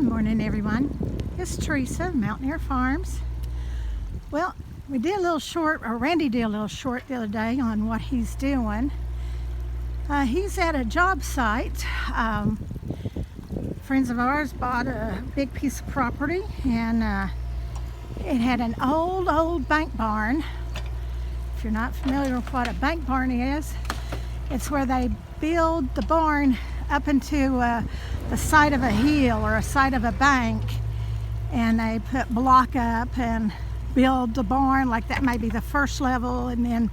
Morning, everyone. This is Teresa, Mountaineer Farms. Well, we did a little short, or Randy did a little short the other day on what he's doing. He's at a job site. Friends of ours bought a big piece of property, and it had an old bank barn. If you're not familiar with what a bank barn is, it's where they build the barn up into the side of a hill or a side of a bank, and they put block up and build the barn like that. May be the first level, and then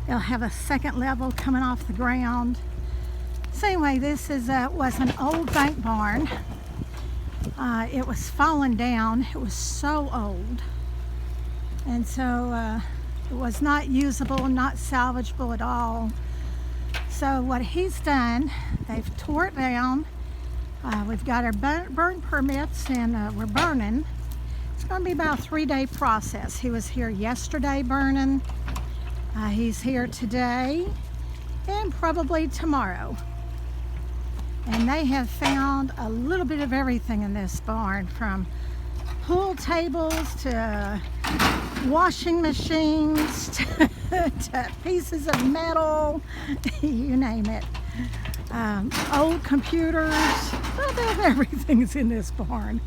it'll have a second level coming off the ground. So anyway, this was an old bank barn. It was falling down. It was so old, and so it was not usable, not salvageable at all. So what he's done, they've tore it down. We've got our burn permits, and we're burning. It's going to be about a 3-day process. He was here yesterday burning. He's here today and probably tomorrow. And they have found a little bit of everything in this barn, from pool tables to washing machines to pieces of metal, you name it. Old computers, everything's in this barn.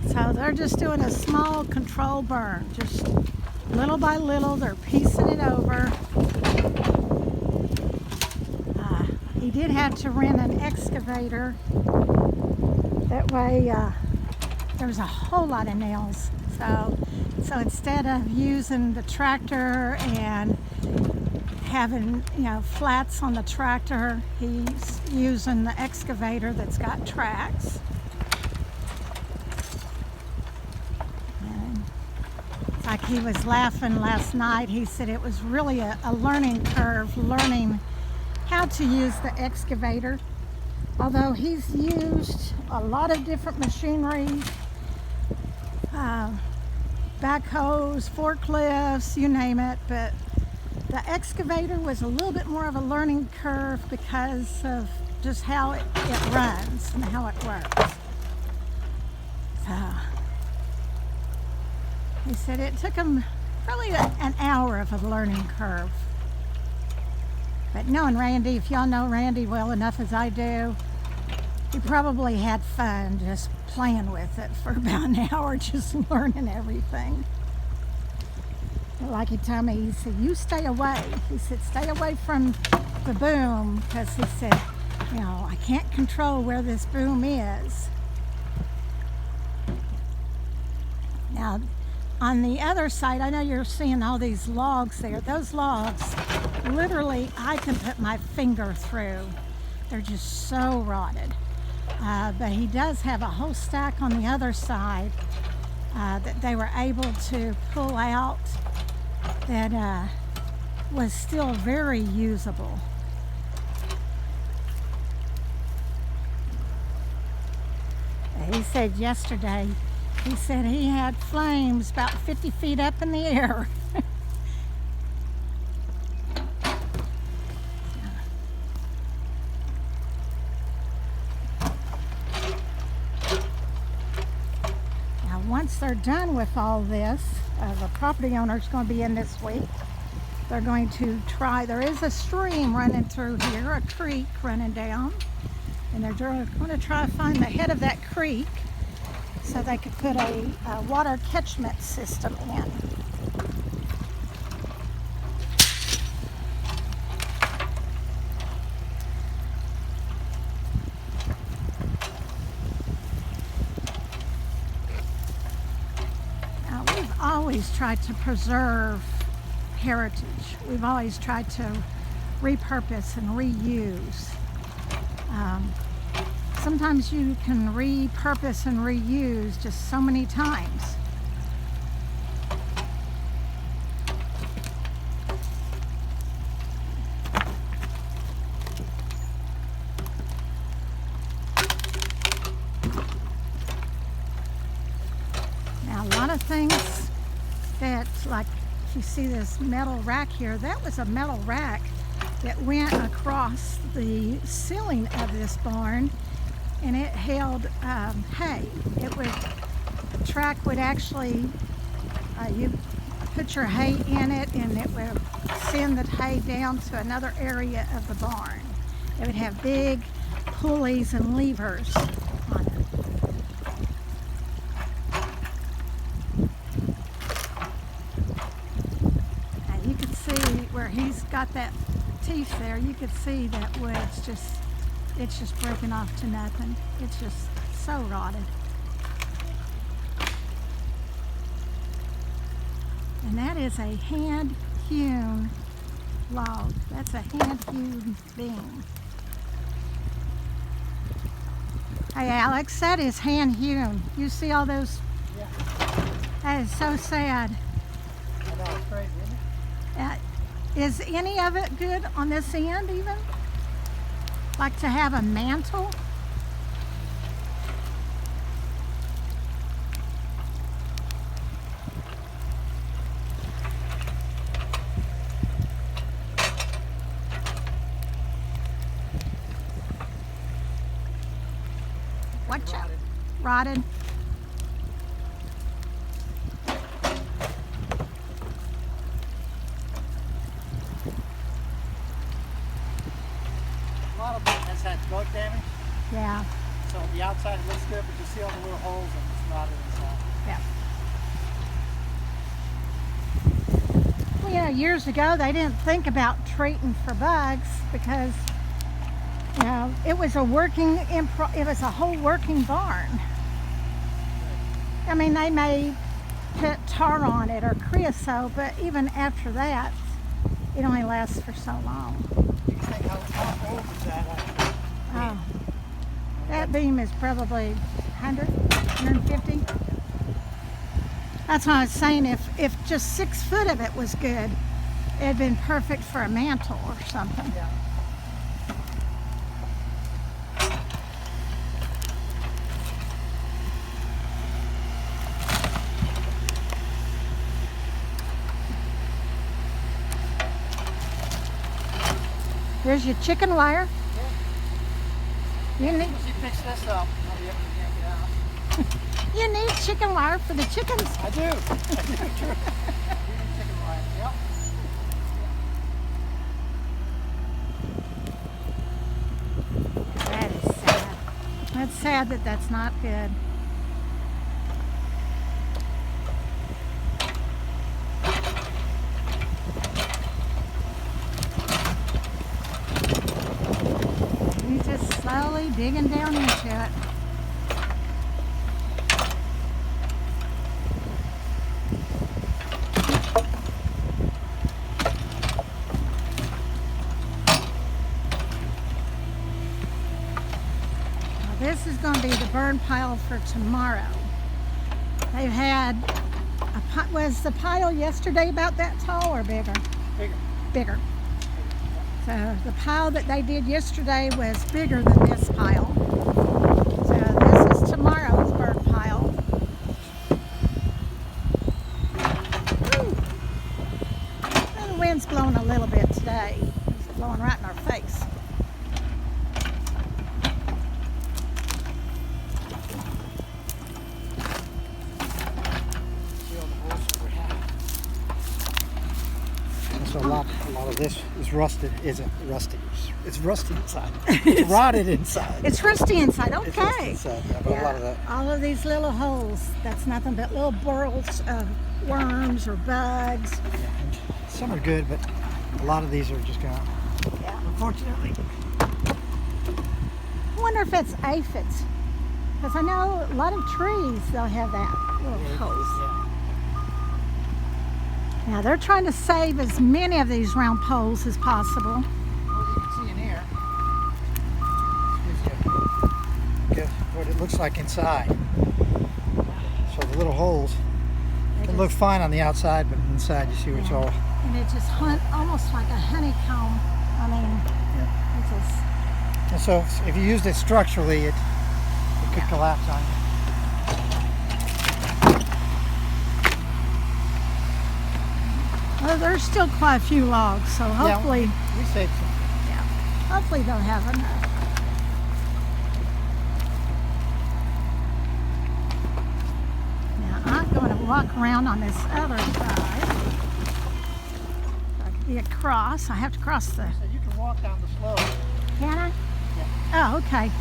So they're just doing a small control burn, just little by little. They're piecing it over. He did have to rent an excavator. That way there was a whole lot of nails. So instead of using the tractor and having, flats on the tractor, he's using the excavator that's got tracks. And like he was laughing last night, he said it was really a learning curve, learning how to use the excavator. Although he's used a lot of different machinery, backhoes, forklifts, you name it, but the excavator was a little bit more of a learning curve because of just how it runs and how it works. So he said it took him probably an hour of a learning curve. But knowing Randy, if y'all know Randy well enough as I do, he probably had fun just playing with it for about an hour, just learning everything. Like he told me, he said, you stay away. He said, stay away from the boom, because he said, I can't control where this boom is. Now, on the other side, I know you're seeing all these logs there. Those logs, literally, I can put my finger through. They're just so rotted. But he does have a whole stack on the other side that they were able to pull out that was still very usable. He said yesterday, he said he had flames about 50 feet up in the air. Once they're done with all this, the property owner's going to be in this week. They're going to try, there is a stream running through here, a creek running down, and they're going to try to find the head of that creek so they could put a water catchment system in. Always tried to preserve heritage. We've always tried to repurpose and reuse. Sometimes you can repurpose and reuse just so many times. Now, a lot of things that, like, if you see this metal rack here, that was a metal rack that went across the ceiling of this barn and it held hay. The track would actually, you put your hay in it and it would send the hay down to another area of the barn. It would have big pulleys and levers on it. And you can see where he's got that teeth there, you can see that wood's just, it's just breaking off to nothing. It's just so rotted. And that is a hand-hewn log. That's a hand-hewn beam. Hey Alex, that is hand-hewn. You see all those? Yeah. That is so sad. I know, it's crazy, isn't it? Is any of it good on this end even? Like to have a mantle? Watch out. Rotted. A lot of it has had bug damage, Yeah. so the outside looks good, but you see all the little holes and it's rotted inside. Yeah. Well, you know, years ago they didn't think about treating for bugs because, you know, it was a whole working barn. I mean, they may put tar on it or creosote, but even after that, it only lasts for so long. You can think how old is that actually? Oh, that beam is probably 100, 150. That's why I was saying if just 6 foot of it was good, it'd been perfect for a mantle or something. Yeah. There's your chicken wire. You need, Once you fix this up, I'll be able to yank it out. you need chicken wire for the chickens. I do. True. You need chicken wire. Yep. That is sad. That's sad that that's not good. He's just slowly digging down into it. Now this is going to be the burn pile for tomorrow. They've had was the pile yesterday about that tall or bigger? Bigger. Bigger. So the pile that they did yesterday was bigger than this pile. So this is tomorrow's burn pile. Woo. And the wind's blowing a little bit today. It's blowing right in our face. See all the holes that we have. So a lot of this is rusted. Isn't rusty? It's rusty inside. It's rotted inside. It's rusty inside. It's rusty Okay. inside, yeah, but a lot of that. All of these little holes, that's nothing but little burrows of worms or bugs. Yeah, and some are good, but a lot of these are just gone. Yeah. Unfortunately. I wonder if it's aphids. Because I know a lot of trees, they'll have that little holes. Yeah. Now they're trying to save as many of these round poles as possible. Well, you can see in here. Gives you what it looks like inside. So the little holes They can look just- fine on the outside, but inside you see where it's all. And it just almost like a honeycomb. I mean, Yeah. it's just, And so if you used it structurally, it could collapse on you. well, there's still quite a few logs, so hopefully, Yeah, we saved some. hopefully they'll have enough. walk around on this other side. I could be across. I have to cross the. So you can walk down the slope. Can I? Yeah. Oh, okay.